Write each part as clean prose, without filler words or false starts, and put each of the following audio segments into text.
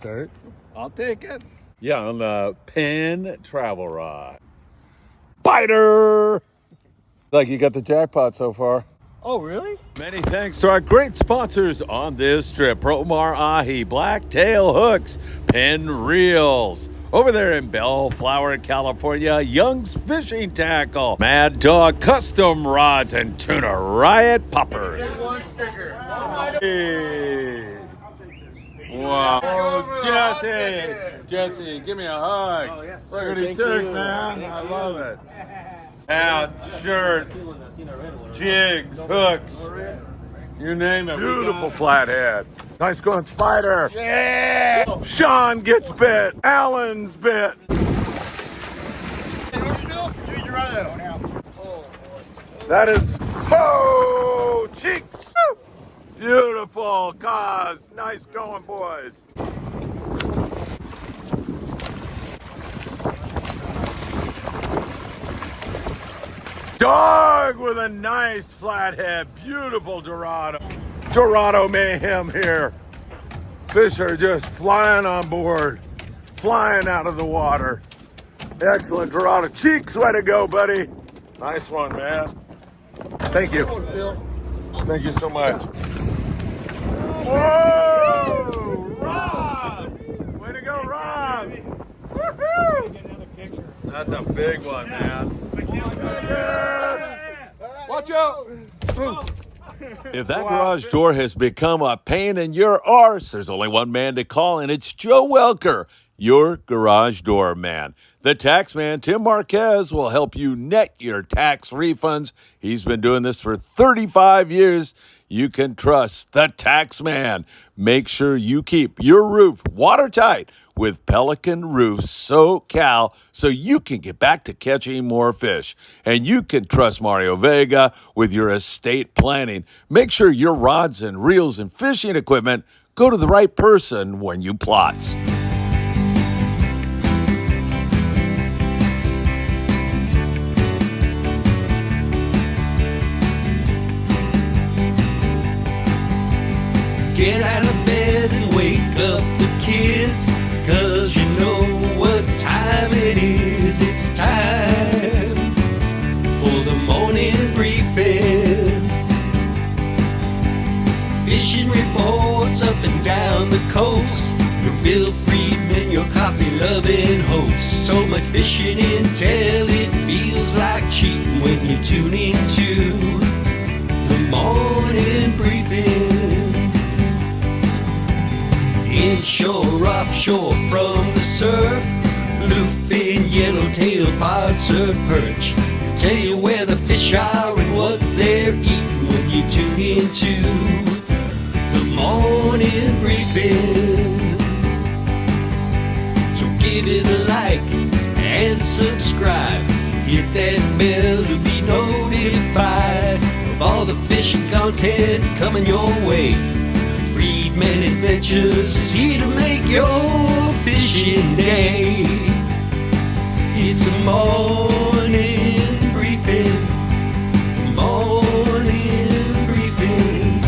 start? I'll take it. Yeah, on the Penn travel rod. Biter! Like you got the jackpot so far. Oh, really? Many thanks to our great sponsors on this trip. Promar Ahi, Blacktail Hooks, Penn Reels. Over there in Bellflower, California, Young's Fishing Tackle, Mad Dog Custom Rods, and Tuna Riot Poppers. Hey. Wow. Oh, Jesse, give me a hug. Oh, yes, Look sir. what he Thank took, you. man. I love it. Hats, shirts, jigs, hooks, you name it. Beautiful flathead. Nice going, Spider. Yeah. Sean gets bit. Alan's bit. That is, oh, cheeks. Beautiful, cause nice going, boys. Dog with a nice flathead, beautiful Dorado. Dorado mayhem here. Fish are just flying on board, flying out of the water. Excellent Dorado. Cheeks, way to go, buddy. Nice one, man. Thank you. Thank you so much. Whoa! Rob! Way to go, Rob! Woohoo! That's a big one, man. Watch out! If that garage door has become a pain in your arse, there's only one man to call, and it's Joe Welker, your garage door man. The tax man, Tim Marquez, will help you net your tax refunds. He's been doing this for 35 years. You can trust the tax man. Make sure you keep your roof watertight with Pelican Roofs SoCal so you can get back to catching more fish. And you can trust Mario Vega with your estate planning. Make sure your rods and reels and fishing equipment go to the right person when you plot. Get out of bed and wake up the kids, 'cause you know what time it is. It's time for the morning briefing. Fishing reports up and down the coast. Your Phil Friedman, your coffee-loving host. So much fishing intel, it feels like cheating when you tune into the morning briefing. Inshore, offshore, from the surf, bluefin, yellowtail, pod, surf, perch. They'll tell you where the fish are and what they're eating when you tune into the morning briefing. So give it a like and subscribe. Hit that bell to be notified of all the fishing content coming your way. Friedman Adventures is here to make your fishing day. It's a morning briefing. Morning briefing.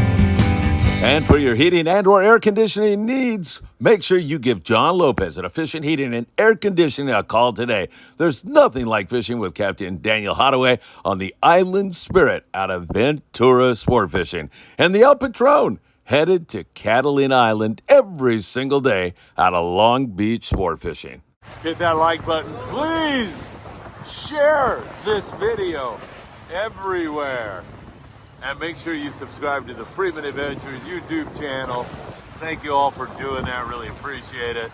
And for your heating and or air conditioning needs, make sure you give John Lopez at Efficient Heating and Air Conditioning a call today. There's nothing like fishing with Captain Daniel Hottaway on the Island Spirit out of Ventura Sport Fishing. And the El Patron, headed to Catalina Island every single day out of Long Beach Sport Fishing. Hit that like button. Please share this video everywhere. And make sure you subscribe to the Friedman Adventures YouTube channel. Thank you all for doing that. Really appreciate it.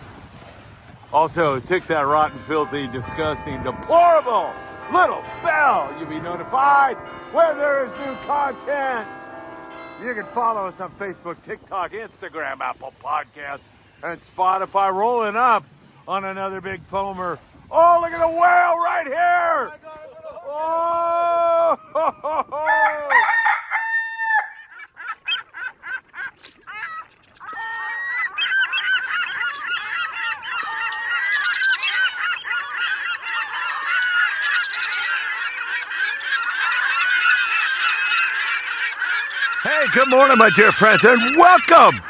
Also, tick that rotten, filthy, disgusting, deplorable little bell. You'll be notified when there is new content. You can follow us on Facebook, TikTok, Instagram, Apple Podcasts, and Spotify. Rolling up on another big foamer. Oh, look at the whale right here! Oh! Hey, good morning, my dear friends, and welcome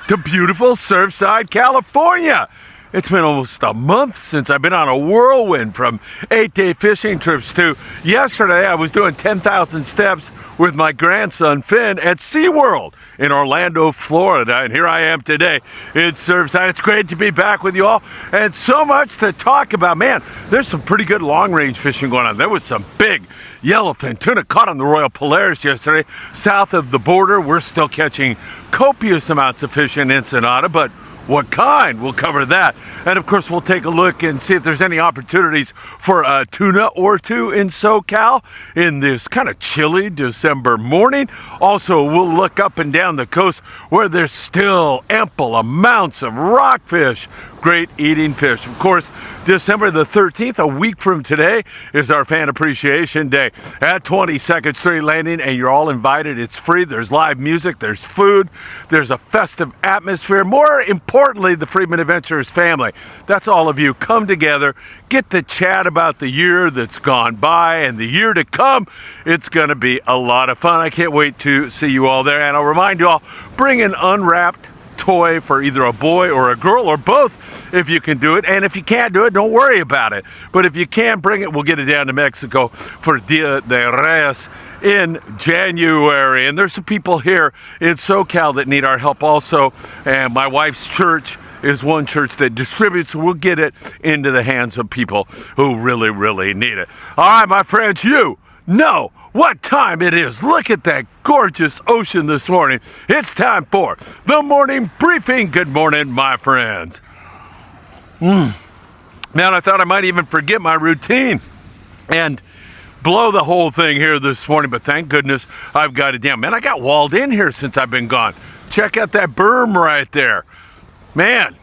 to beautiful Surfside, California. It's been almost a month since I've been on a whirlwind, from 8-day fishing trips to yesterday I was doing 10,000 steps with my grandson Finn at SeaWorld in Orlando, Florida. And here I am today in Surfside. It's great to be back with you all, and so much to talk about. Man, there's some pretty good long-range fishing going on. There was some big yellowfin tuna caught on the Royal Polaris yesterday. South of the border, we're still catching copious amounts of fish in Ensenada, but what kind? We'll cover that. And of course, we'll take a look and see if there's any opportunities for a tuna or two in SoCal in this kind of chilly December morning. Also, we'll look up and down the coast where there's still ample amounts of rockfish, great eating fish. Of course, December the 13th, a week from today, is our Fan Appreciation Day at 22nd Street Landing, and you're all invited. It's free. There's live music, there's food, there's a festive atmosphere. More importantly, the Freedman Adventurers family. That's all of you. Come together, get to chat about the year that's gone by and the year to come. It's going to be a lot of fun. I can't wait to see you all there. And I'll remind you all, bring an unwrapped toy for either a boy or a girl, or both if you can do it. And if you can't do it, don't worry about it. But if you can bring it, we'll get it down to Mexico for Dia de Reyes in January. And there's some people here in SoCal that need our help also. And my wife's church is one church that distributes. We'll get it into the hands of people who really, really need it. All right, my friends, you know what time it is. Look at that gorgeous ocean this morning. It's time for the morning briefing. Good morning, my friends. Man, I thought I might even forget my routine and blow the whole thing here this morning, but thank goodness I've got it down. Man, I got walled in here since I've been gone. Check out that berm right there. Man,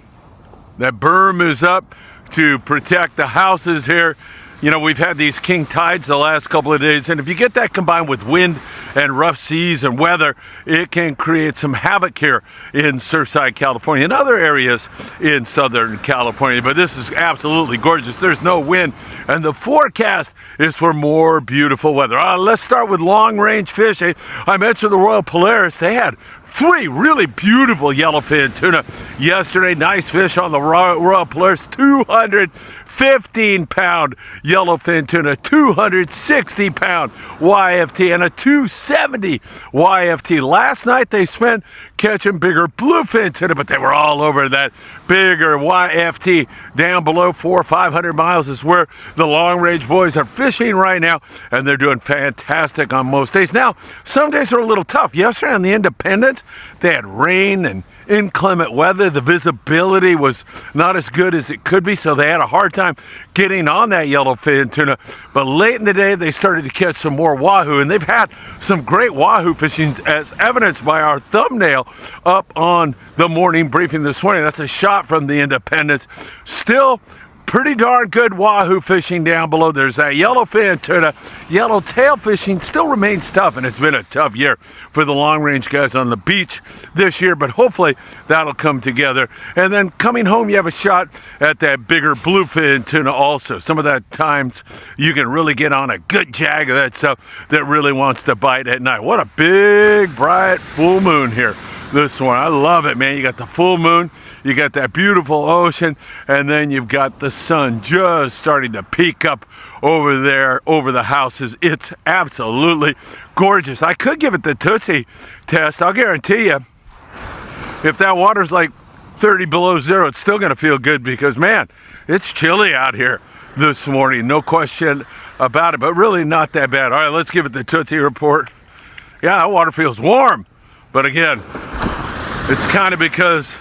that berm is up to protect the houses here. You know, we've had these king tides the last couple of days, and if you get that combined with wind and rough seas and weather, it can create some havoc here in Surfside, California, and other areas in Southern California. But this is absolutely gorgeous. There's no wind, and the forecast is for more beautiful weather. Let's start with long-range fishing. I mentioned the Royal Polaris. They had 3 really beautiful yellowfin tuna yesterday. Nice fish on the Royal Polaris. 215-pound yellowfin tuna, 260-pound YFT, and a 270 YFT. Last night they spent catching bigger bluefin tuna, but they were all over that bigger YFT. Down below 400 or 500 miles is where the long-range boys are fishing right now, and they're doing fantastic on most days. Now, some days are a little tough. Yesterday on the Independence, they had rain and inclement weather. The visibility was not as good as it could be, so they had a hard time getting on that yellowfin tuna. But late in the day, they started to catch some more wahoo, and they've had some great wahoo fishing, as evidenced by our thumbnail up on the morning briefing this morning. That's a shot from the Independence. Still pretty darn good wahoo fishing down below. There's that yellowfin tuna. Yellowtail fishing still remains tough, and it's been a tough year for the long-range guys on the beach this year, but hopefully that'll come together. And then coming home, you have a shot at that bigger bluefin tuna also. Some of that times you can really get on a good jag of that stuff that really wants to bite at night. What a big, bright full moon here this one. I love it, man. You got the full moon, you got that beautiful ocean, and then you've got the sun just starting to peek up over there, over the houses. It's absolutely gorgeous. I could give it the Tootsie test. I'll guarantee you, if that water's like 30 below zero, it's still gonna feel good, because man, it's chilly out here this morning, no question about it, but really not that bad. All right, let's give it the Tootsie report. Yeah, that water feels warm, but again, it's kind of because,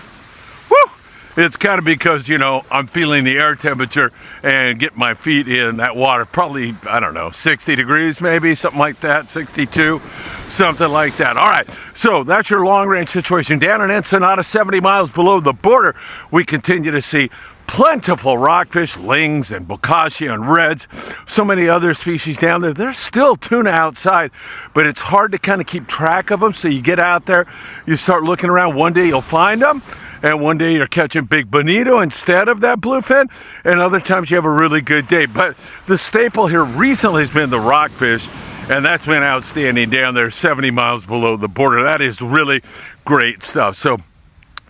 you know, I'm feeling the air temperature and get my feet in that water. Probably, I don't know, 60 degrees maybe, something like that, 62, something like that. All right, so that's your long-range situation. Down in Ensenada, 70 miles below the border, we continue to see plentiful rockfish, lings and bokashi and reds, so many other species down there. There's still tuna outside, but it's hard to kind of keep track of them. So you get out there, you start looking around. One day you'll find them, and one day you're catching big bonito instead of that bluefin, and other times you have a really good day. But the staple here recently has been the rockfish, and that's been outstanding down there 70 miles below the border. That is really great stuff. So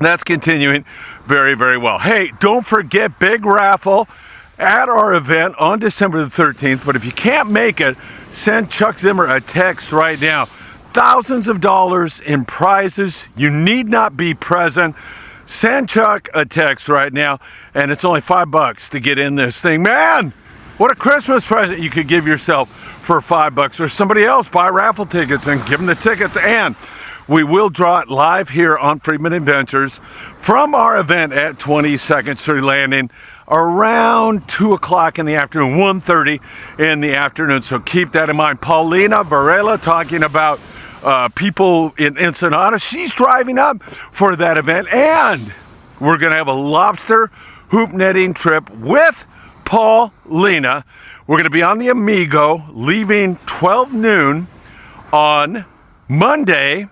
That's continuing very, very well. Hey, don't forget, big raffle at our event on December the 13th. But if you can't make it, send Chuck Zimmer a text right now. Thousands of dollars in prizes. You need not be present. Send Chuck a text right now, and it's only $5 to get in this thing. Man, what a Christmas present you could give yourself for $5, or somebody else. Buy raffle tickets and give them the tickets. And we will draw it live here on Freedman Adventures from our event at 22nd Street Landing around 2 o'clock in the afternoon, 1:30 in the afternoon. So keep that in mind. Paulina Varela talking about people in Ensenada. She's driving up for that event. And we're going to have a lobster hoop netting trip with Paulina. We're going to be on the Amigo, leaving 12 noon on Monday,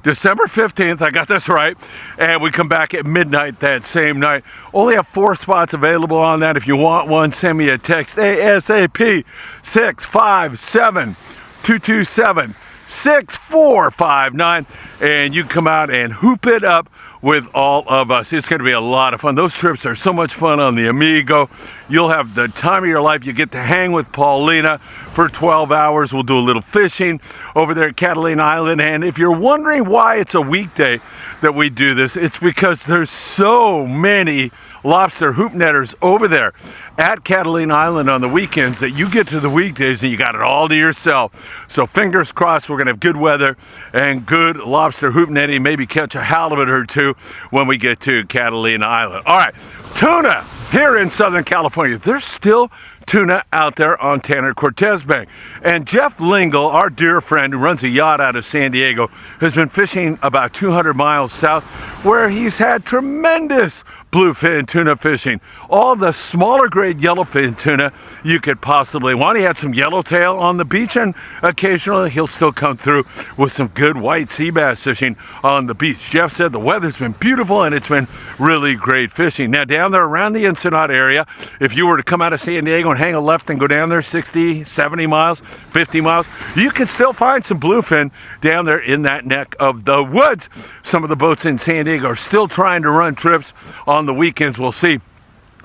December 15th, I got this right, and we come back at midnight that same night. Only have 4 spots available on that. If you want one, send me a text, ASAP, 657-227-6459, and you come out and hoop it up with all of us. It's going to be a lot of fun. Those trips are so much fun on the Amigo. You'll have the time of your life. You get to hang with Paulina for 12 hours. We'll do a little fishing over there at Catalina Island. And if you're wondering why it's a weekday that we do this, it's because there's so many lobster hoop netters over there at Catalina Island on the weekends that you get to the weekdays and you got it all to yourself. So fingers crossed, we're going to have good weather and good lobster hoop netting, maybe catch a halibut or two when we get to Catalina Island. All right, tuna here in Southern California. There's still tuna out there on Tanner Cortez Bay. And Jeff Lingle, our dear friend who runs a yacht out of San Diego, has been fishing about 200 miles south, where he's had tremendous bluefin tuna fishing. All the smaller grade yellowfin tuna you could possibly want. He had some yellowtail on the beach, and occasionally he'll still come through with some good white sea bass fishing on the beach. Jeff said the weather's been beautiful and it's been really great fishing. Now down there around the Ensenada area, if you were to come out of San Diego and hang a left and go down there 60, 70 miles, 50 miles, you can still find some bluefin down there in that neck of the woods. Some of the boats in San Diego are still trying to run trips on the weekends. We'll see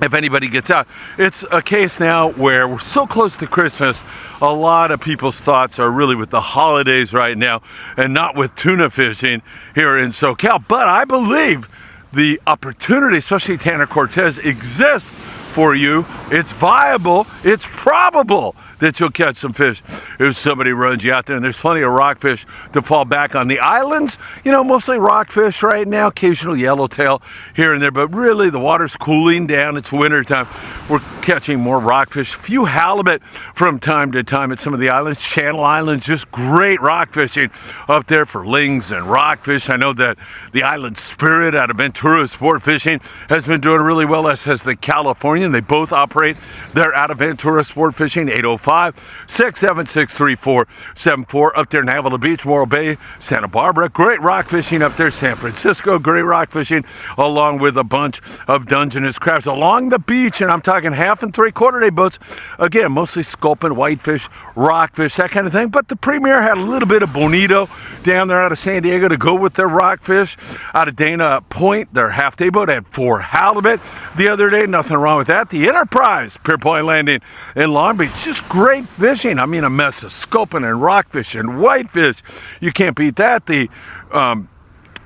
if anybody gets out. It's a case now where we're so close to Christmas, a lot of people's thoughts are really with the holidays right now and not with tuna fishing here in SoCal. But I believe the opportunity, especially Tanner Cortez, exists for you. It's viable. It's probable that you'll catch some fish if somebody runs you out there. And there's plenty of rockfish to fall back on. The islands, you know, mostly rockfish right now, occasional yellowtail here and there, but really the water's cooling down. It's wintertime. We're catching more rockfish, few halibut from time to time at some of the islands. Channel Islands, just great rock fishing up there for lings and rockfish. I know that the Island Spirit out of Ventura Sport Fishing has been doing really well, as has the Californian. They both operate. They're out of Ventura Sport Fishing, 805-676-3474 up there in Avila Beach, Morro Bay, Santa Barbara. Great rock fishing up there. San Francisco, great rock fishing, along with a bunch of Dungeness crabs along the beach. And I'm talking 1/2 and 3/4 day boats. Again, mostly sculpin, whitefish, rockfish, that kind of thing. But the Premier had a little bit of bonito down there out of San Diego to go with their rockfish. Out of Dana Point, their half-day boat had 4 halibut the other day. Nothing wrong with that. The Enterprise, Pier Point Landing in Long Beach, just great fishing. I mean, a mess of sculpin and rockfish and whitefish. You can't beat that. The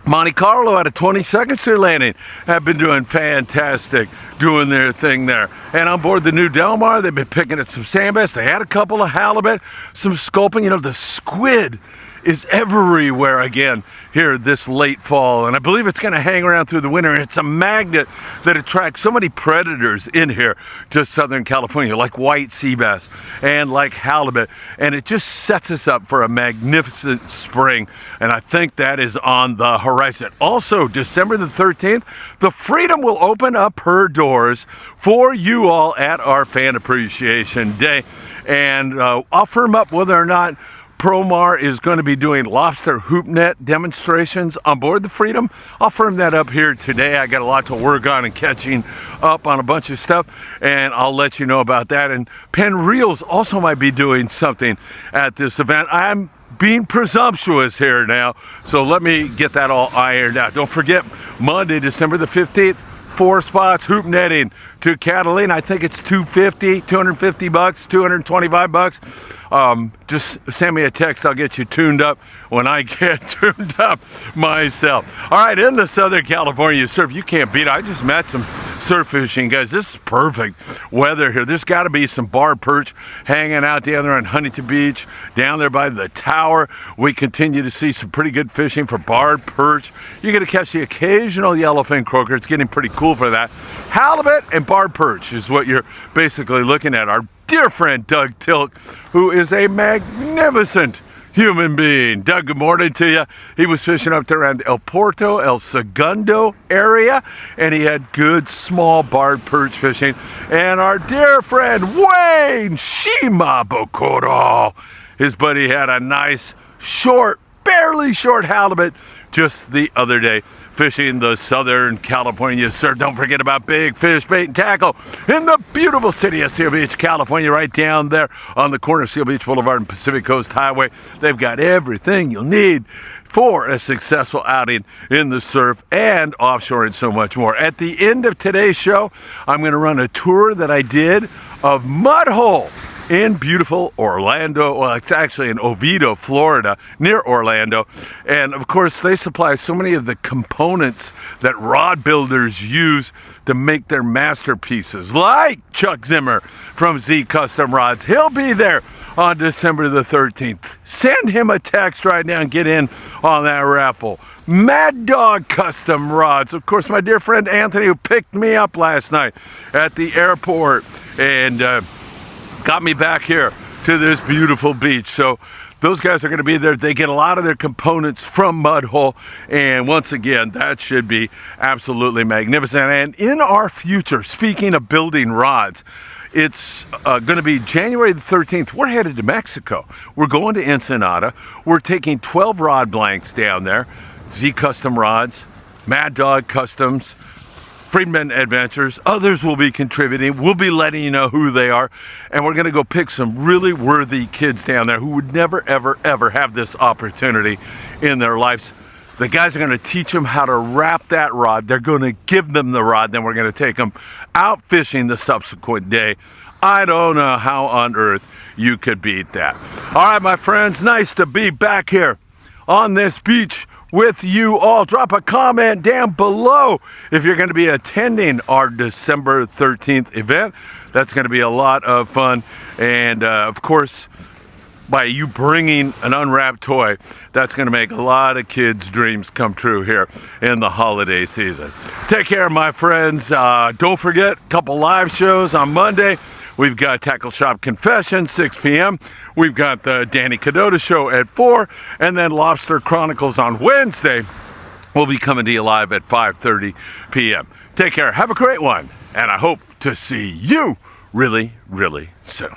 Monte Carlo out of 22nd Street Landing have been doing fantastic, doing their thing there. And on board the new Del Mar, they've been picking at some sand bass. They had a couple of halibut, some sculpin. You know, the squid is everywhere again here this late fall, and I believe it's going to hang around through the winter. It's a magnet that attracts so many predators in here to Southern California, like white sea bass and like halibut, and it just sets us up for a magnificent spring, and I think that is on the horizon. Also, December the 13th, the Freedom will open up her doors for you all at our Fan Appreciation Day, and I'll firm up whether or not Promar is going to be doing lobster hoop net demonstrations on board the Freedom. I'll firm that up here today. I got a lot to work on and catching up on a bunch of stuff, and I'll let you know about that. And Penn Reels also might be doing something at this event. I'm being presumptuous here now. So let me get that all ironed out. Don't forget, Monday, December the 15th, 4 spots, hoop netting to Catalina. I think it's $250 bucks, $225. Just send me a text. I'll get you tuned up when I get tuned up myself. All right, in the Southern California surf, you can't beat it. I just met some surf fishing guys. This is perfect weather here. There's got to be some barred perch hanging out down there on Huntington Beach, down there by the tower. We continue to see some pretty good fishing for barred perch. You're going to catch the occasional yellowfin croaker. It's getting pretty cool for that. Halibut and barred perch is what you're basically looking at. Our dear friend Doug Tilk, who is a magnificent human being. Doug, good morning to you. He was fishing up there around El Porto, El Segundo area, and he had good small barred perch fishing. And our dear friend Wayne Shima Bokoro, his buddy had a nice short, barely short halibut just the other day fishing the Southern California surf. Don't forget about Big Fish Bait and Tackle in the beautiful city of Seal Beach, California, right down there on the corner of Seal Beach Boulevard and Pacific Coast Highway. They've got everything you'll need for a successful outing in the surf and offshore and so much more. At the end of today's show, I'm going to run a tour that I did of Mudhole in beautiful Orlando. Well, it's actually in Oviedo, Florida, near Orlando. And of course, they supply so many of the components that rod builders use to make their masterpieces, like Chuck Zimmer from Z Custom Rods. He'll be there on December the 13th. Send him a text right now and get in on that raffle. Mad Dog Custom Rods. Of course, my dear friend Anthony, who picked me up last night at the airport and got me back here to this beautiful beach. So those guys are going to be there. They get a lot of their components from Mudhole, and once again, that should be absolutely magnificent. And in our future, speaking of building rods, it's going to be January the 13th. We're headed to Mexico. We're going to Ensenada. We're taking 12 rod blanks down there. Z Custom Rods, Mad Dog Customs, Friedman Adventures. Others will be contributing. We'll be letting you know who they are. And we're going to go pick some really worthy kids down there who would never, ever, ever have this opportunity in their lives. The guys are going to teach them how to wrap that rod. They're going to give them the rod. Then we're going to take them out fishing the subsequent day. I don't know how on earth you could beat that. All right, my friends, nice to be back here on this beach with you all. Drop a comment down below if you're going to be attending our December 13th event. That's going to be a lot of fun. And of course, by you bringing an unwrapped toy, that's going to make a lot of kids' dreams come true here in the holiday season. Take care, my friends. Don't forget, a couple live shows on Monday. We've got Tackle Shop Confessions, 6 p.m. We've got the Danny Cadota Show at 4. And then Lobster Chronicles on Wednesday. We'll be coming to you live at 5:30 p.m. Take care. Have a great one. And I hope to see you really, really soon.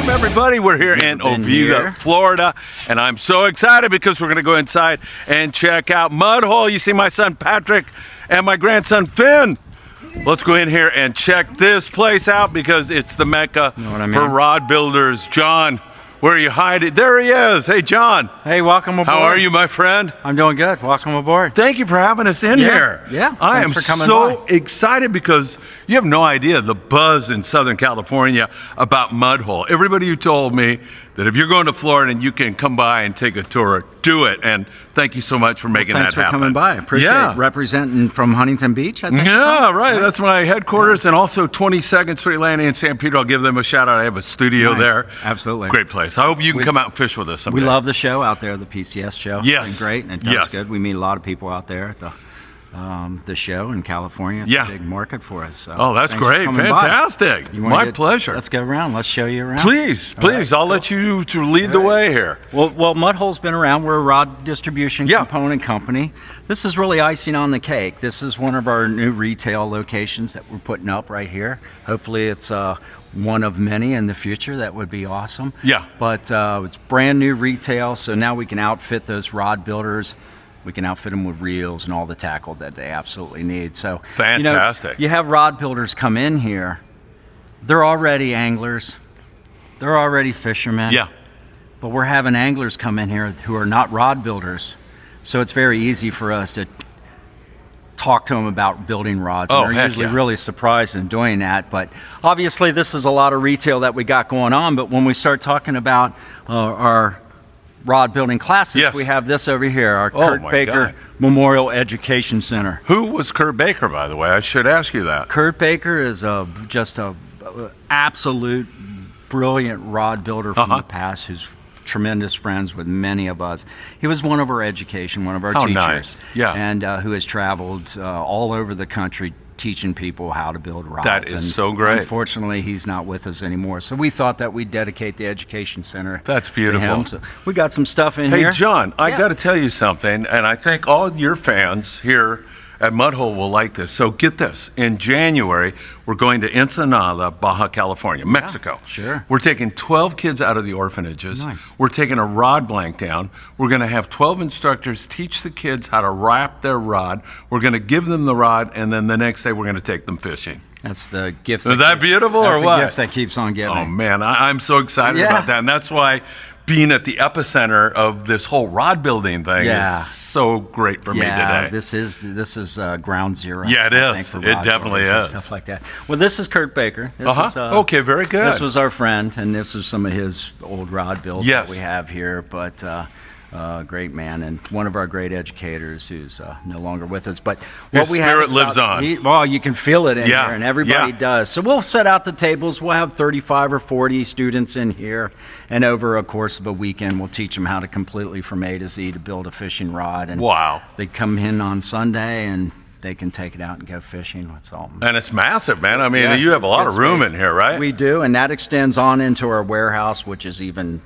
Everybody, we're here in Oviedo, Florida, and I'm so excited because we're going to go inside and check out Mudhole. You see my son Patrick and my grandson Finn. Let's go in here and check this place out because it's the mecca for rod builders. John, where are you hiding? There he is. Hey, John. Hey, welcome aboard. How are you, my friend? I'm doing good. Welcome aboard. Thank you for having us in here. Yeah. I am so excited because you have no idea the buzz in Southern California about Mudhole. Everybody who told me that if you're going to Florida and you can come by and take a tour, do it. And thank you so much for making that happen. Thanks for coming by. I appreciate it. Representing from Huntington Beach, I think. Yeah, right. That's my headquarters. And also 22nd Street Landing in San Pedro. I'll give them a shout out. I have a studio there. Absolutely. Great place. I hope you can come out and fish with us someday. We love the show out there, the PCS show. Yes. It's been great, and it does good. We meet a lot of people out there at the show in California. It's a big market for us. So oh, that's great. Fantastic. My pleasure. Let's go around. Let's show you around. Please. Right, I'll let you to lead the way here. Well, Mudhole's been around. We're a rod distribution component company. This is really icing on the cake. This is one of our new retail locations that we're putting up right here. Hopefully it's one of many in the future. That would be awesome. Yeah. But it's brand new retail, so now we can outfit those rod builders. We can outfit them with reels and all the tackle that they absolutely need. So fantastic. You have rod builders come in here. They're already anglers. They're already fishermen. Yeah. But we're having anglers come in here who are not rod builders. So it's very easy for us to talk to them about building rods. And they're usually really surprised in doing that. But obviously this is a lot of retail that we got going on. But when we start talking about our rod building classes, we have this over here, our Kurt Baker Memorial Education Center. Who was Kurt Baker, by the way? I should ask you that. Kurt Baker is just a absolute brilliant rod builder from the past who's tremendous friends with many of us. He was one of our teachers. Nice. Yeah. And who has traveled all over the country teaching people how to build rods. That is so great. Unfortunately, he's not with us anymore. So we thought that we'd dedicate the Education Center That's beautiful. to him. So we got some stuff in here. Hey, John, I got to tell you something, and I think all your fans here at Mudhole will like this. So get this. In January, we're going to Ensenada, Baja California, Mexico. Sure. We're taking 12 kids out of the orphanages. Nice. We're taking a rod blank down. We're going to have 12 instructors teach the kids how to wrap their rod. We're going to give them the rod, and then the next day we're going to take them fishing. That's the gift. Is that beautiful or what? That's the gift that keeps on giving. Oh, man, I'm so excited about that. And that's why being at the epicenter of this whole rod building thing is so great for me today. This is ground zero. Yeah, it is. It definitely is. Stuff like that. Well, this is Kurt Baker. This is, okay, very good. This was our friend, and this is some of his old rod builds that we have here. But great man, and one of our great educators who's no longer with us. But what His we spirit have lives on. Well, you can feel it in here, and everybody does. So we'll set out the tables. We'll have 35 or 40 students in here, and over a course of a weekend, we'll teach them how to completely from A to Z to build a fishing rod. And they come in on Sunday, and they can take it out and go fishing. That's all. And it's massive, man. I mean, you have a lot of room in here, right? We do, and that extends on into our warehouse, which is even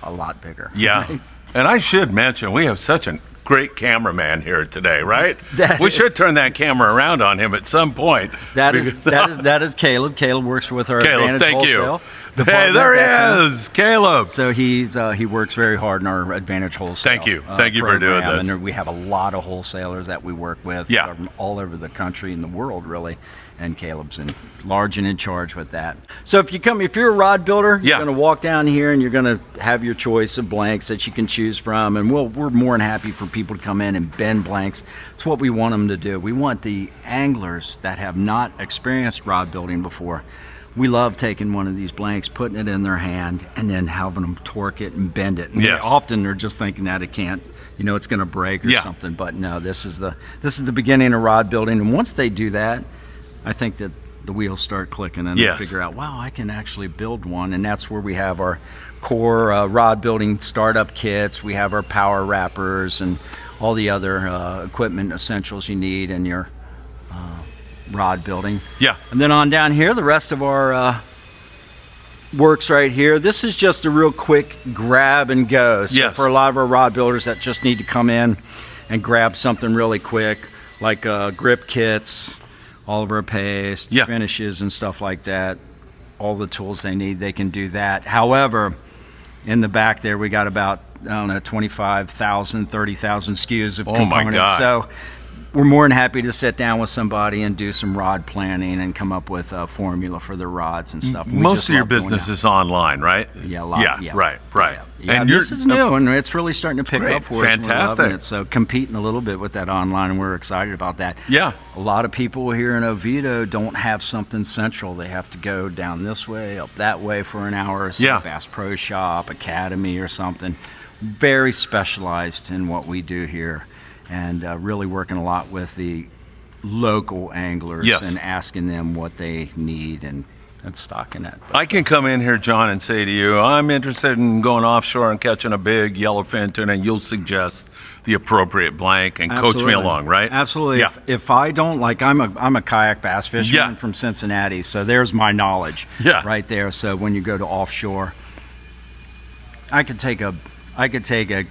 a lot bigger. Yeah. Right? And I should mention, we have such a great cameraman here today, right? We should turn that camera around on him at some point. That is Caleb. Caleb works with our Advantage Wholesale. Hey, there he is, Caleb. So he works very hard in our Advantage Wholesale. Thank you for doing this. And we have a lot of wholesalers that we work with from all over the country and the world, really. And Caleb's large and in charge with that. So if you're a rod builder, you're going to walk down here and you're going to have your choice of blanks that you can choose from. And we're more than happy for people to come in and bend blanks. It's what we want them to do. We want the anglers that have not experienced rod building before. We love taking one of these blanks, putting it in their hand, and then having them torque it and bend it. And often they're just thinking that it can't, it's going to break or something. But no, this is the beginning of rod building. And once they do that, I think that the wheels start clicking and they figure out, wow, I can actually build one. And that's where we have our core rod building startup kits. We have our power wrappers and all the other equipment essentials you need in your rod building. Yeah. And then on down here, the rest of our works right here. This is just a real quick grab and go. So for a lot of our rod builders that just need to come in and grab something really quick, like grip kits, all of our paste, finishes and stuff like that, all the tools they need, they can do that. However, in the back there, we got about, 25,000, 30,000 SKUs of components. My God. So we're more than happy to sit down with somebody and do some rod planning and come up with a formula for the rods and stuff. Most of your business is online, right? Yeah, a lot. Yeah, right. Yeah, and this is new, and it's really starting to pick up for us. Fantastic. We're loving it. So competing a little bit with that online, and we're excited about that. Yeah. A lot of people here in Oviedo don't have something central. They have to go down this way, up that way for an hour. So Bass Pro Shop, Academy, or something. Very specialized in what we do here. And really working a lot with the local anglers and asking them what they need and stocking it. I can come in here, John, and say to you, I'm interested in going offshore and catching a big yellowfin tuna, and you'll suggest the appropriate blank and coach me along, right? Absolutely. Yeah. If I don't, I'm a kayak bass fisherman from Cincinnati, so there's my knowledge right there. So when you go to offshore, I could take a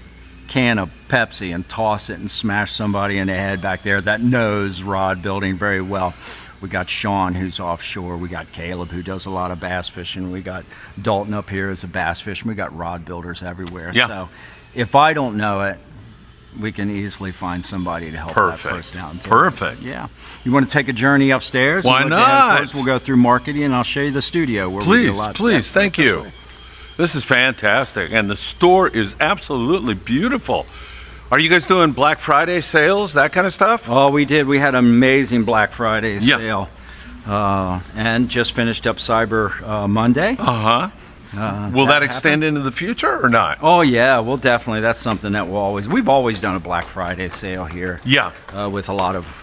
can of Pepsi and toss it and smash somebody in the head back there that knows rod building very well. We got Sean, who's offshore. We got Caleb, who does a lot of bass fishing. We got Dalton up here as a bass fisherman. We got rod builders everywhere. Yeah. So if I don't know it, we can easily find somebody to help that person out. Perfect. Yeah. You want to take a journey upstairs? Why not? First, we'll go through marketing, and I'll show you the studio. Where we do a lot. Please. Thank you. This is fantastic. And the store is absolutely beautiful. Are you guys doing Black Friday sales, that kind of stuff? Oh, we did. We had an amazing Black Friday sale. And just finished up Cyber Monday. Will that extend into the future or not? Oh yeah, well definitely. That's something that we've always done a Black Friday sale here. Yeah. With a lot of,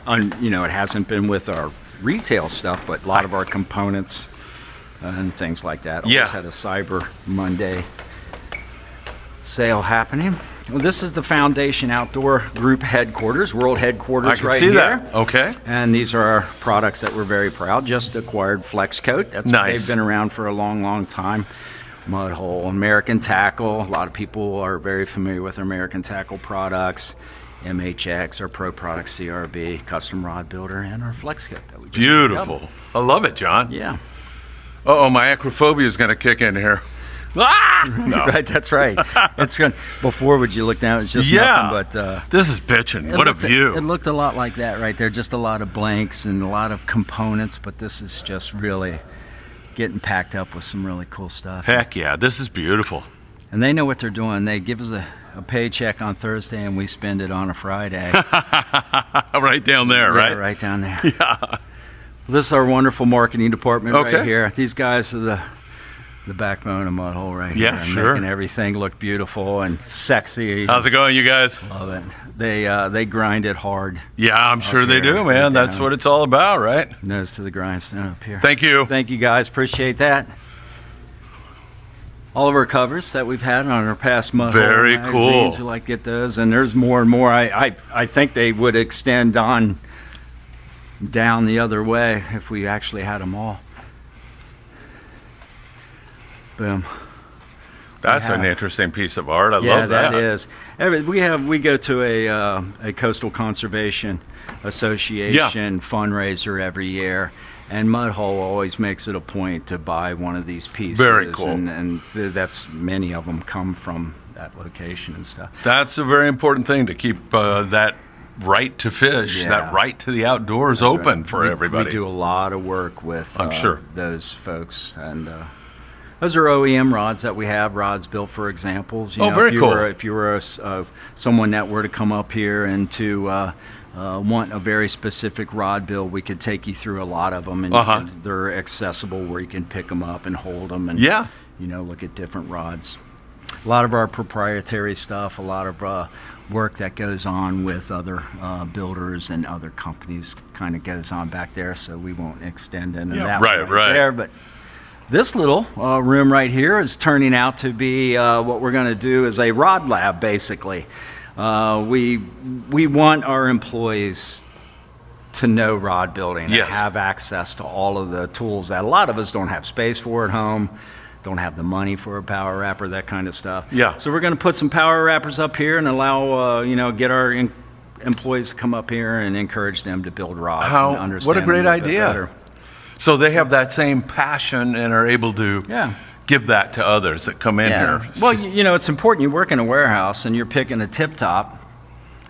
it hasn't been with our retail stuff, but a lot of our components and things like that. Always had a Cyber Monday sale happening. Well, this is the Foundation Outdoor Group headquarters, world headquarters I can right see here. that. Okay. And these are our products that we're very proud. Just acquired Flex Coat. That's they've been around for a long, long time. Mud Hole, American Tackle. A lot of people are very familiar with American Tackle products. MHX, our Pro Products CRB, Custom Rod Builder, and our Flex Coat that we just Beautiful. I love it, John. Yeah. Uh-oh, my acrophobia is going to kick in here. No. Right, that's right. It's good. Before, would you look down? It's just nothing but. This is bitching. What a view! It looked a lot like that right there. Just a lot of blanks and a lot of components, but this is just really getting packed up with some really cool stuff. Heck yeah, this is beautiful. And they know what they're doing. They give us a paycheck on Thursday, and we spend it on a Friday. Right down there, right? Right down there. Yeah. This is our wonderful marketing department right here. These guys are the backbone of Mud Hole right here. Yeah, sure. Making everything look beautiful and sexy. How's it going, you guys? Love it. They grind it hard. Yeah, I'm sure they do, man. That's what it's all about, right? Nose to the grindstone up here. Thank you. Thank you, guys. Appreciate that. All of our covers that we've had on our past Mud Hole magazines, we like to get those, and there's more and more. I think they would extend on down the other way if we actually had them all. Boom. That's an interesting piece of art. I love that. Yeah, that is. We go to a coastal conservation association fundraiser every year, and Mud Hole always makes it a point to buy one of these pieces. Very cool. And that's many of them come from that location and stuff. That's a very important thing to keep that right to fish, that right to the outdoors open for everybody. We do a lot of work with I'm sure those folks, and those are OEM rods that we have, rods built for examples. Very cool. If you were someone that were to come up here and to want a very specific rod build, we could take you through a lot of them, and they're accessible where you can pick them up and hold them and look at different rods. A lot of our proprietary stuff, a lot of work that goes on with other builders and other companies kind of goes on back there, so we won't extend into that right there. But this little room right here is turning out to be what we're going to do is a rod lab, basically. We want our employees to know rod building and have access to all of the tools that a lot of us don't have space for at home, don't have the money for a power wrapper, that kind of stuff. Yeah. So we're going to put some power wrappers up here and allow, get our employees to come up here and encourage them to build rods and understand. What a great idea. So they have that same passion and are able to give that to others that come in here. Well, it's important. You work in a warehouse and you're picking a tip top.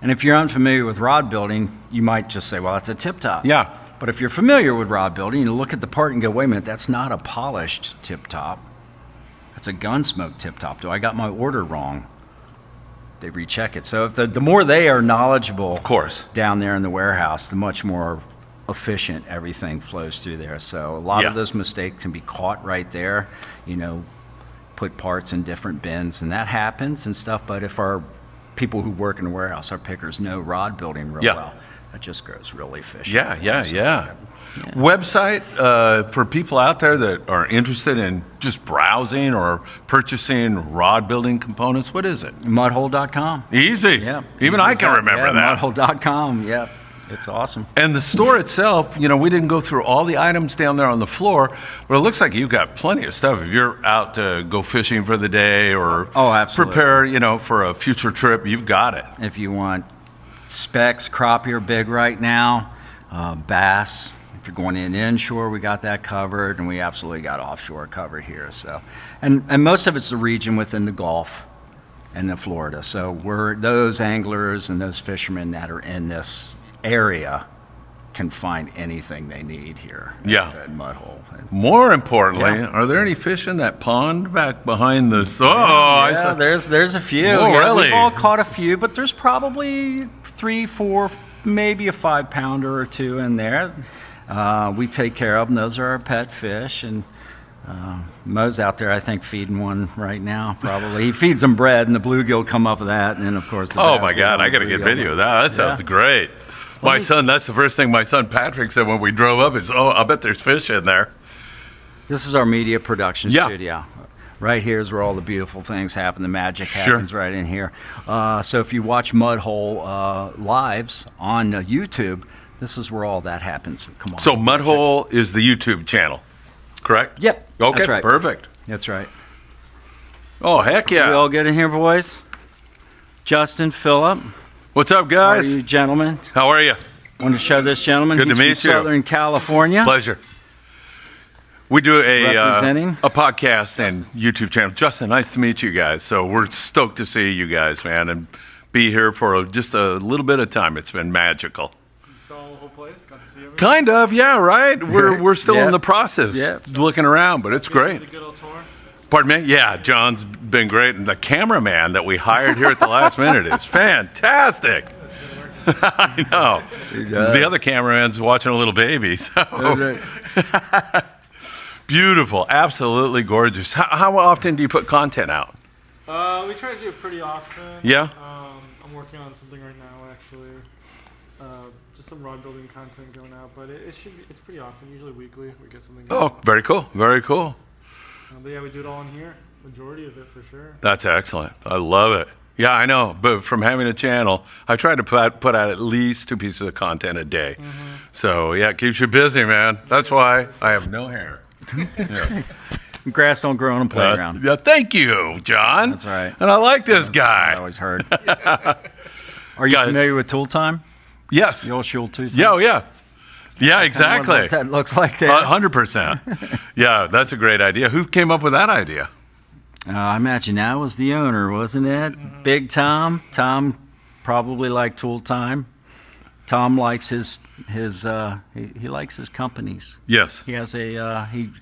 And if you're unfamiliar with rod building, you might just say, well, that's a tip top. Yeah. But if you're familiar with rod building, you look at the part and go, wait a minute, that's not a polished tip top. That's a Gunsmoke tip top. Do I got my order wrong? They recheck it. So if the more they are knowledgeable, of course, down there in the warehouse, the much more efficient everything flows through there. So a lot of those mistakes can be caught right there. Put parts in different bins, and that happens and stuff. But if our people who work in the warehouse, our pickers, know rod building real well, that just grows really efficient. Yeah. Website for people out there that are interested in just browsing or purchasing rod building components. What is it? Mudhole.com. Easy. Yeah. Even I can remember that. Mudhole.com. Yeah. It's awesome. And the store itself, we didn't go through all the items down there on the floor, but it looks like you've got plenty of stuff. If you're out to go fishing for the day or prepare, for a future trip, you've got it. If you want specs, crappie are big right now. bass. If you're going in inshore, we got that covered, and we absolutely got offshore covered here. So, and most of it's the region within the Gulf and the Florida. So we're those anglers and those fishermen that are in this area can find anything they need here. At Mud Hole. More importantly, are there any fish in that pond back behind the? There's a few. Oh, really? We've all caught a few, but there's probably 3, 4, maybe a 5-pounder or 2 in there. We take care of them. Those are our pet fish, and Mo's out there, I think, feeding one right now. Probably he feeds them bread, and the bluegill come up with that, and then of course. Oh my God! I got to get video of that. That sounds great. My son, that's the first thing my son Patrick said when we drove up is, "Oh, I bet there's fish in there." This is our media production studio. Right here is where all the beautiful things happen. The magic happens right in here. So if you watch Mud Hole lives on YouTube, this is where all that happens. Come on. So Mud Hole is the YouTube channel, correct? Yep. Okay, that's right. Perfect. That's right. Oh, heck yeah. We all good in here, boys? Justin, Philip. What's up, guys? How are you, gentlemen? How are you? Want to show this gentleman? Good to meet from you. Southern California. Pleasure. We do Representing. a podcast and YouTube channel. Justin, nice to meet you guys. So we're stoked to see you guys, man, and be here for just a little bit of time. It's been magical. You saw the whole place? Got to see everything? Kind of, yeah, right? We're still in the process, looking around, but it's great. A good old tour? Pardon me? Yeah, John's been great. And the cameraman that we hired here at the last minute is fantastic. I know. The other cameraman's watching a little baby. So. Beautiful. Absolutely gorgeous. How often do you put content out? We try to do it pretty often. Yeah? I'm working on something right now, actually. Just some rod building content going out, but it's pretty often. Usually weekly, we get something going out. Very cool. Very cool. But yeah, we do it all in here. Majority of it, for sure. That's excellent. I love it. Yeah, I know. But from having a channel, I try to put out at least 2 pieces of content a day. Mm-hmm. So, yeah, it keeps you busy, man. That's why I have no hair. Grass don't grow on a playground. Yeah, thank you, John. That's right. And I like this guy. I always heard. Are you familiar with Tool Time? Yes. The old Tool Time? Yeah, yeah. Yeah, exactly. What that looks like there. 100%. Yeah, that's a great idea. Who came up with that idea? I imagine that was the owner, wasn't it? Mm-hmm. Big Tom. Tom probably liked Tool Time. Tom likes his he likes his companies. Yes. He has the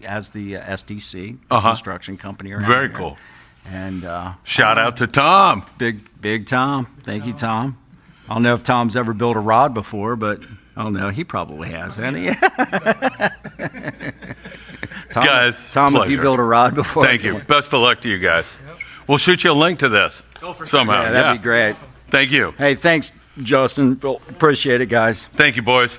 SDC construction company around Very here. Cool. And shout out to Tom. Big Tom. Thank you, Tom. I don't know if Tom's ever built a rod before, but I don't know. He probably has, hasn't he? Tom, guys, Tom, pleasure. have you built a rod before? Thank you. Best of luck to you guys. Yep. We'll shoot you a link to this somehow. Yeah, that'd be great. Awesome. Thank you. Hey, thanks, Justin. Appreciate it, guys. Thank you, boys.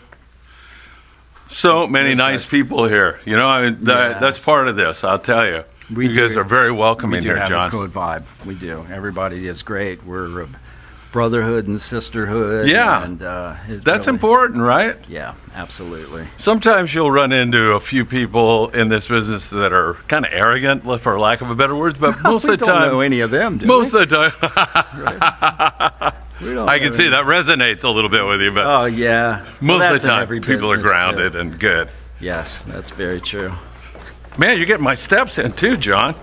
So many nice people here. You know, I mean, that's part of this, I'll tell you. You guys are very welcoming here, John. We do have a good vibe. We do. Everybody is great. We're a brotherhood and sisterhood. Yeah. And that's important, right? Yeah, absolutely. Sometimes you'll run into a few people in this business that are kind of arrogant, for lack of a better word, but most of the time. We don't know any of them, do most we? of the time. I can see that resonates a little bit with you, but oh yeah, most of the time people are grounded and good. Yes, that's very true. Man, you're getting my steps in too, John.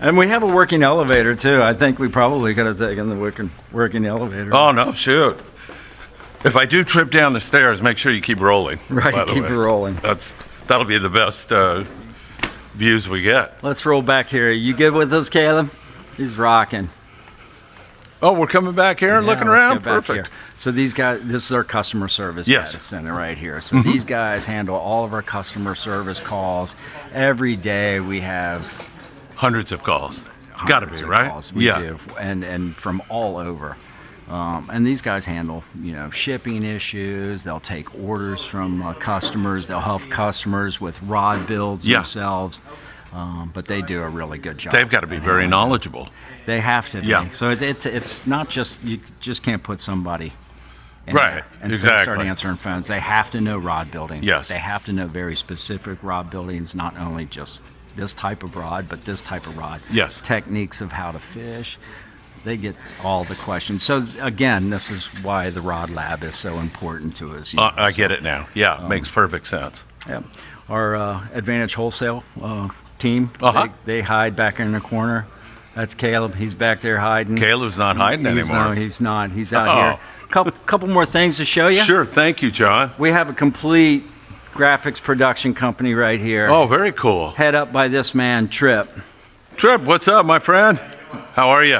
And we have a working elevator too. I think we probably could have taken the working elevator. Oh no, shoot! If I do trip down the stairs, make sure you keep rolling. Right, keep it rolling. That'll be the best views we get. Let's roll back here. You good with us, Caleb? He's rocking. Oh, we're coming back here and looking around? Perfect. Here. So these guys, this is our customer service data center right here. So these guys handle all of our customer service calls. Every day we have hundreds of calls. Got to be, right? Calls. We do. And from all over. And these guys handle, shipping issues. They'll take orders from customers. They'll help customers with rod builds themselves. But they do a really good job. They've got to be very knowledgeable. They have to be. Yeah. So it's not just, you just can't put somebody in right. there and exactly. start answering phones. They have to know rod building. Yes. They have to know very specific rod buildings, not only just this type of rod, but this type of rod. Yes. Techniques of how to fish. They get all the questions. So again, this is why the Rod Lab is so important to us. I get it now. Yeah, makes perfect sense. Yeah. Our Advantage Wholesale team, Uh-huh. they hide back in the corner. That's Caleb. He's back there hiding. Caleb's not hiding anymore. No, he's not. He's out here. Couple more things to show you. Sure. Thank you, John. We have a complete graphics production company right here. Oh, very cool. Head up by this man, Trip. Trip, what's up, my friend? How are you?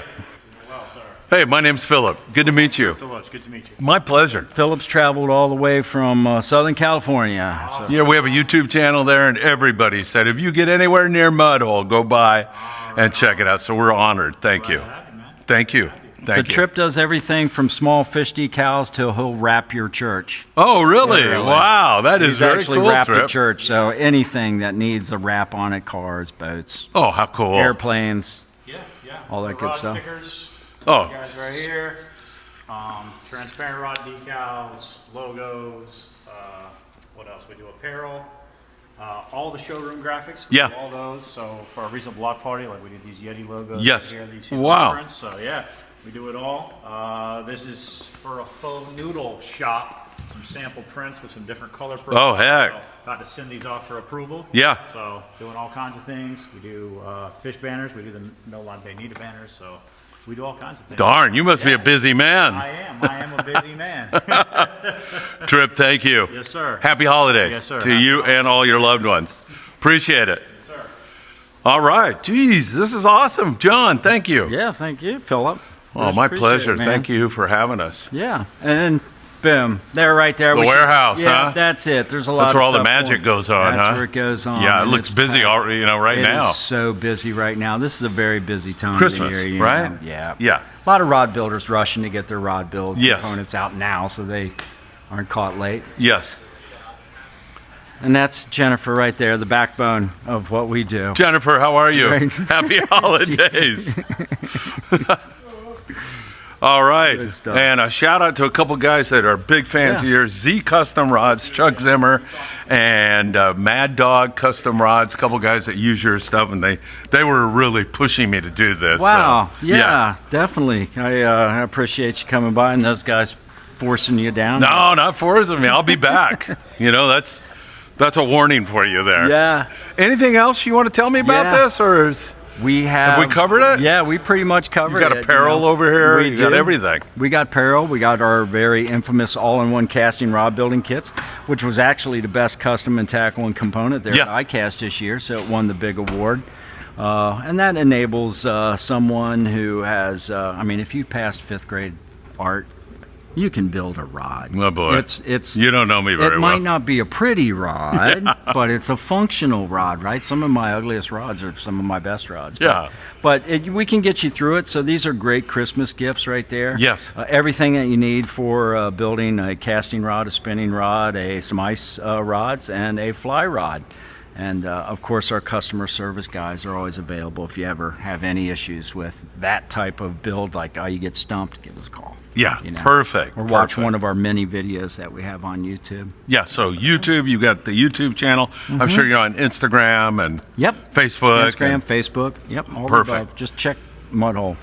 Well, sir. Hey, my name's Philip. Good to meet you. Good to meet you. My pleasure. Philip's traveled all the way from Southern California. So. Yeah, we have a YouTube channel there, and everybody said if you get anywhere near Mudhole, go by and check it out. So we're honored. Thank you. Thank you. So Trip does everything from small fish decals till he'll wrap your church. Oh, really? Literally. Wow, that is He's very actually cool, wrapped Trip. a church, so anything that needs a wrap on it, cars, boats, Oh, how cool. airplanes, Yeah. all that good Rod stuff. Stickers. Oh. Guys, right here. Transparent rod decals, logos. What else? We do apparel. All the showroom graphics. We Yeah. do all those. So for our recent block party, like we did these Yeti logos. Yes. Right here, these Wow. prints. So yeah, we do it all. This is for a faux noodle shop. Some sample prints with some different color profiles. Oh, heck. So about to send these off for approval. Yeah. So doing all kinds of things. We do fish banners. We do the No Line Bonita banners. So we do all kinds of things. Darn, you must be a busy man. I am a busy man. Trip, thank you. Yes, sir. Happy holidays Yes, sir. to Happy you holidays. and all your loved ones. Appreciate it. Yes, sir. All right. Geez, this is awesome. John, thank you. Yeah, thank you, Philip. Oh, my Appreciate pleasure. it, man. Thank you for having us. Yeah, and then boom, there, right there. The We should- warehouse, yeah, huh? that's it. There's a lot. That's where of all the stuff magic going. goes on, That's huh? where it goes on. Yeah, it and looks it's busy packed. already, right It now. is so busy right now. This is a very busy time Christmas, of the year. you right? know? Yeah. Yeah. A lot of rod builders rushing to get their rod build Yes. components out now, so they aren't caught late. Yes. And that's Jennifer right there, the backbone of what we do. Jennifer, how are you? Right. Happy holidays. All right. Good stuff. And a shout out to a couple guys that are big fans of Yeah. yours. Z Custom Rods, Chuck Zimmer, and Mad Dog Custom Rods, a couple guys that use your stuff, and they were really pushing me to do this. Wow. So, Yeah, definitely. I appreciate you coming by and those guys forcing you down. No, not forcing me. I'll be back. You know, that's a warning for you there. Yeah. Anything else you want to tell me about Yeah. this, or is... We have we covered it? Yeah, we pretty much covered You it. got apparel over here. We You got do. everything. We got apparel. We got our very infamous all-in-one casting rod building kits, which was actually the best custom and tackle and component there Yeah. at ICAST this year, so it won the big award. And that enables someone who has, if you passed fifth grade art, you can build a rod. Oh, boy. It's You don't know me very It well. might not be a pretty rod, but it's a functional rod, right? Some of my ugliest rods are some of my best rods. Yeah. But we can get you through it. So these are great Christmas gifts right there. Yes. Everything that you need for building a casting rod, a spinning rod, some ice rods, and a fly rod. And, of course, our customer service guys are always available if you ever have any issues with that type of build, like, you get stumped, give us a call. Yeah, You know? perfect. Or watch perfect. one of our many videos that we have on YouTube. Yeah, so YouTube, you got the YouTube channel. I'm sure you're on Instagram and Yep. Facebook. Instagram, and- Facebook. Yep. All Perfect. the above. Just check Mudhole.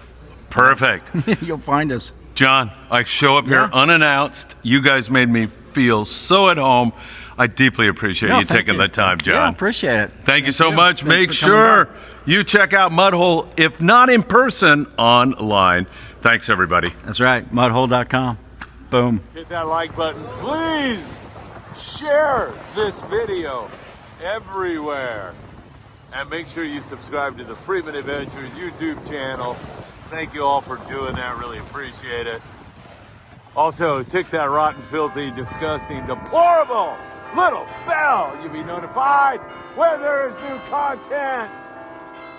Perfect. You'll find us. John, I show up here Yeah. unannounced. You guys made me feel so at home. I deeply appreciate No, you thank taking you. the time, John. Yeah, appreciate it. Thank you so much. Thanks Make for coming sure by. you check out Mudhole, if not in person, online. Thanks, everybody. That's right. Mudhole.com. Boom. Hit that like button. Please share this video everywhere. And make sure you subscribe to the Freeman Adventures YouTube channel. Thank you all for doing that. Really appreciate it. Also, tick that rotten, filthy, disgusting, deplorable little bell. You'll be notified when there is new content.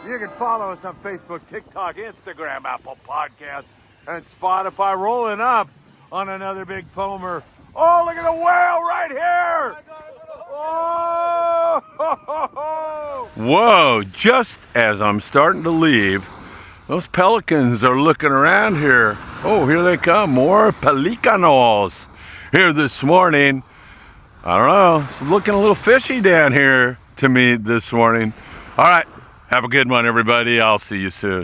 You can follow us on Facebook, TikTok, Instagram, Apple Podcasts, and Spotify. Rolling up on another big foamer. Oh, look at the whale right here! Oh! Whoa, just as I'm starting to leave, those pelicans are looking around here. Oh, here they come, more pelicanos here this morning. I don't know, it's looking a little fishy down here to me this morning. All right, have a good one, everybody. I'll see you soon.